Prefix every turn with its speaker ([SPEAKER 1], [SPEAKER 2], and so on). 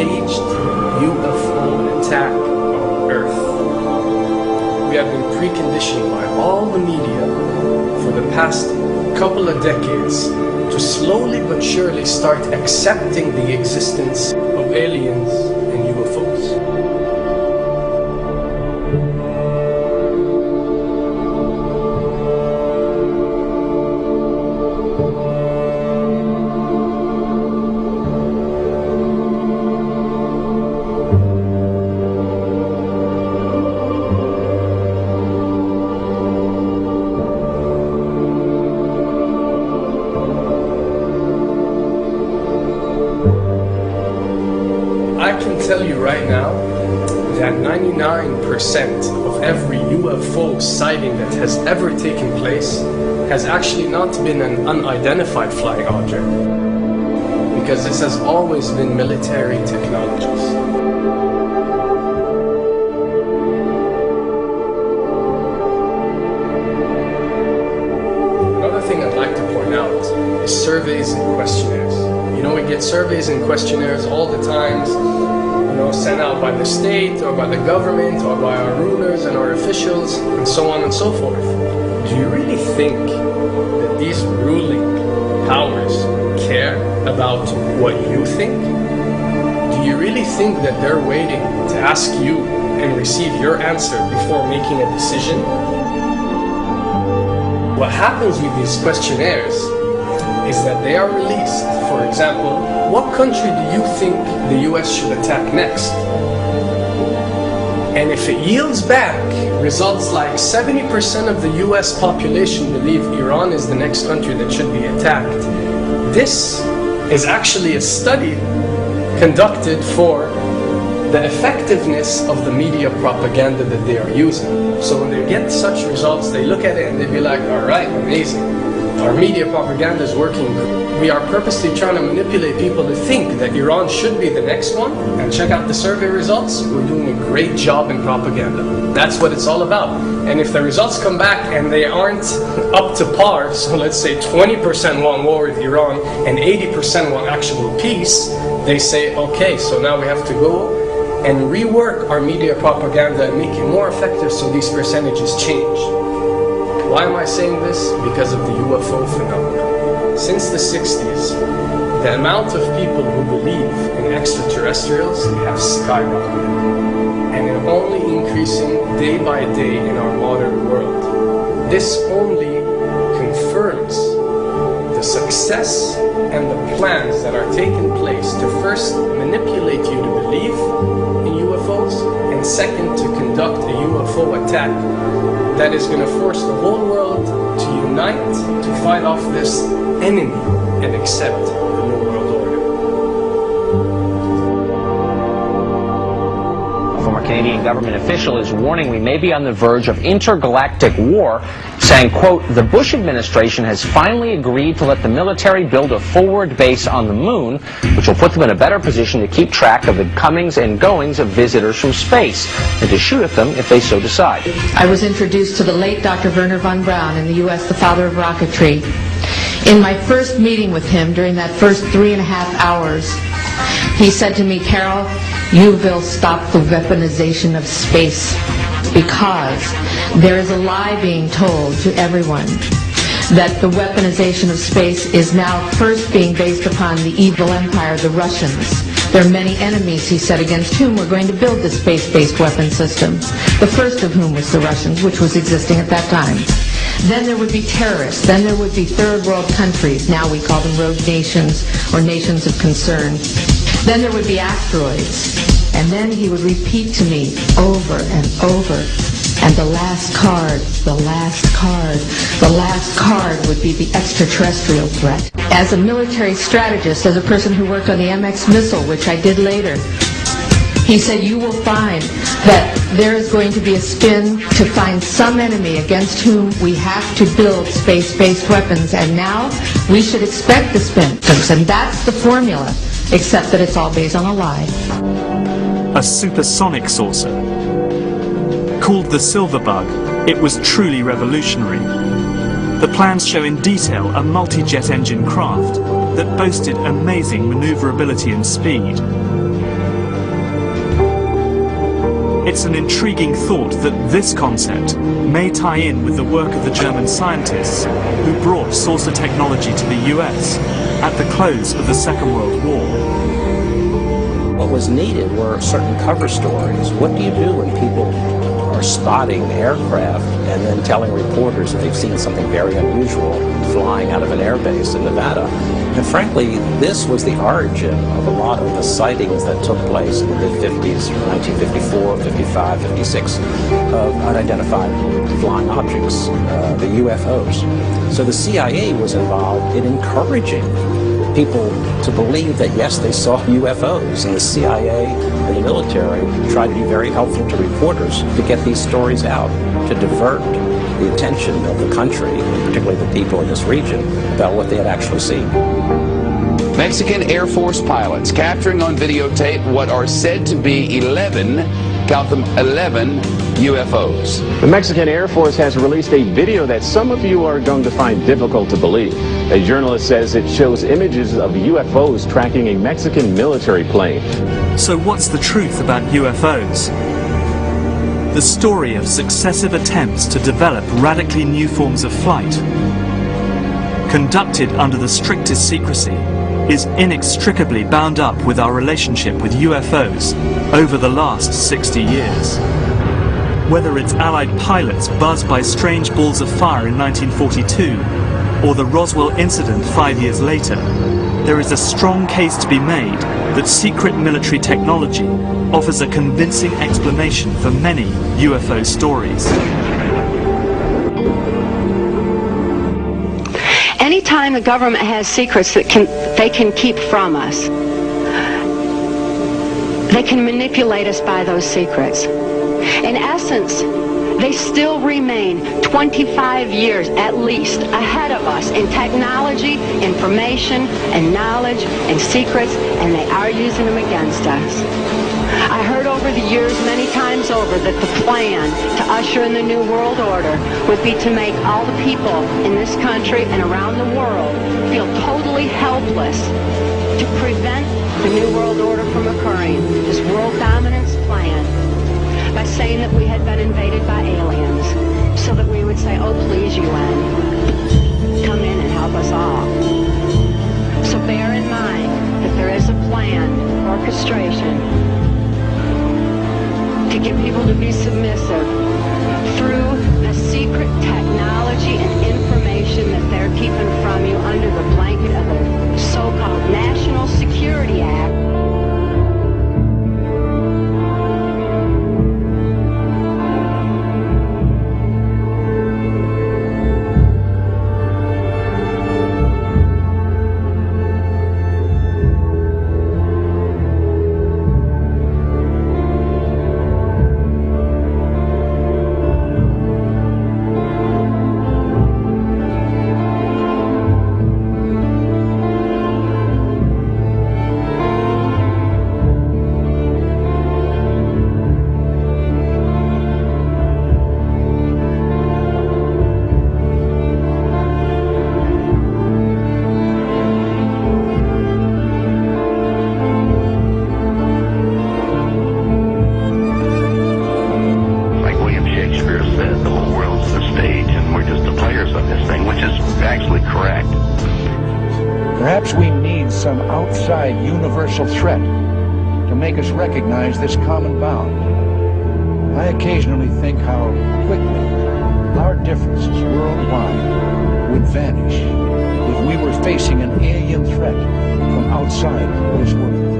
[SPEAKER 1] staged UFO attack on Earth. We have been preconditioned by all the media for the past couple of decades to slowly but surely start accepting the existence of aliens and UFOs. I can tell you right now that 99% of every UFO sighting that has ever taken place has actually not been an unidentified flying object, because this has always been military technologies. Another thing I'd like to point out is surveys and questionnaires. You know, we get surveys and questionnaires all the time, sent out by the state or by the government or by our rulers and our officials and so on and so forth. Do you really think that these ruling powers care about what you think? Do you really think that they're waiting to ask you and receive your answer before making a decision? What happens with these questionnaires is that they are released. For example, what country do you think the US should attack next? And if it yields back results like 70% of the US population believe Iran is the next country that should be attacked, this is actually a study conducted for the effectiveness of the media propaganda that they are using. So when they get such results, they look at it and they be like, all right, amazing. Our media propaganda is working. We are purposely trying to manipulate people to think that Iran should be the next one, and check out the survey results. We're doing a great job in propaganda. That's what it's all about. And if the results come back and they aren't up to par, so let's say 20% want war with Iran and 80% want actual peace, they say, okay, so now we have to go and rework our media propaganda and make it more effective so these percentages change. Why am I saying this? Because of the UFO phenomenon. Since the 60s, the amount of people who believe in extraterrestrials have skyrocketed, and it's only increasing day by day in our modern world. This only confirms the success and the plans that are taking place to first manipulate you to believe in UFOs, and second, to conduct a UFO attack that is going to force the whole world to unite to fight off this enemy and accept the New World Order.
[SPEAKER 2] A former Canadian government official is warning we may be on the verge of intergalactic war, saying, quote, the Bush administration has finally agreed to let the military build a forward base on the moon, which will put them in a better position to keep track of the comings and goings of visitors from space, and to shoot at them if they so decide.
[SPEAKER 3] I was introduced to the late Dr. Wernher von Braun in the U.S., the father of rocketry. In my first meeting with him, during that first 3.5 hours, he said to me, Carol, you will stop the weaponization of space, because there is a lie being told to everyone that the weaponization of space is now first being based upon the evil empire, the Russians. There are many enemies, he said, against whom we're going to build this space-based weapon system. The first of whom was the Russians, which was existing at that time. Then there would be terrorists. Then there would be third world countries. Now we call them rogue nations or nations of concern. Then there would be asteroids. And then he would repeat to me over and over, and the last card, the last card, the last card would be the extraterrestrial threat. As a military strategist, as a person who worked on the MX missile, which I did later, he said, you will find that there is going to be a spin to find some enemy against whom we have to build space-based weapons, and now we should expect the spin. And that's the formula, except that it's all based on a lie.
[SPEAKER 4] A supersonic saucer. Called the Silver Bug, it was truly revolutionary. The plans show in detail a multi-jet engine craft that boasted amazing maneuverability and speed. It's an intriguing thought that this concept may tie in with the work of the German scientists who brought saucer technology to the US at the close of the Second World War.
[SPEAKER 5] What was needed were certain cover stories. What do you do when people are spotting aircraft and then telling reporters that they've seen something very unusual flying out of an airbase in Nevada? And frankly, this was the origin of a lot of the sightings that took place in the mid-50s, 1954, 55, 56, of unidentified flying objects, the UFOs. So the CIA was involved in encouraging people to believe that, yes, they saw UFOs, and the CIA and the military tried to be very helpful to reporters to get these stories out, to divert the attention of the country, particularly the people in this region, about what they had actually seen.
[SPEAKER 6] Mexican Air Force pilots capturing on videotape what are said to be 11, count them, 11 UFOs.
[SPEAKER 7] The Mexican Air Force has released a video that some of you are going to find difficult to believe. A journalist says it shows images of UFOs tracking a Mexican military plane.
[SPEAKER 4] So what's the truth about UFOs? The story of successive attempts to develop radically new forms of flight, conducted under the strictest secrecy, is inextricably bound up with our relationship with UFOs over the last 60 years. Whether it's Allied pilots buzzed by strange balls of fire in 1942, or the Roswell incident 5 years later, there is a strong case to be made that secret military technology offers a convincing explanation for many UFO stories.
[SPEAKER 8] Anytime the government has secrets that they can keep from us, they can manipulate us by those secrets. In essence, they still remain 25 years at least ahead of us in technology, information, and knowledge, and secrets, and they are using them against us. I heard over the years many times over that the plan to usher in the New World Order would be to make all the people in this country and around the world feel totally helpless to prevent the New World Order from occurring, this world dominance plan, by saying that we had been invaded by aliens, so that we would say, oh please UN, come in and help us all. So bear in mind that there is a planned orchestration to get people to be submissive through a secret technology and information that they're keeping from you under the blanket of the so-called National Security Act.
[SPEAKER 9] Perhaps we need some outside universal threat to make us recognize this common bound. I occasionally think how quickly our differences worldwide would vanish if we were facing an alien threat from outside this world.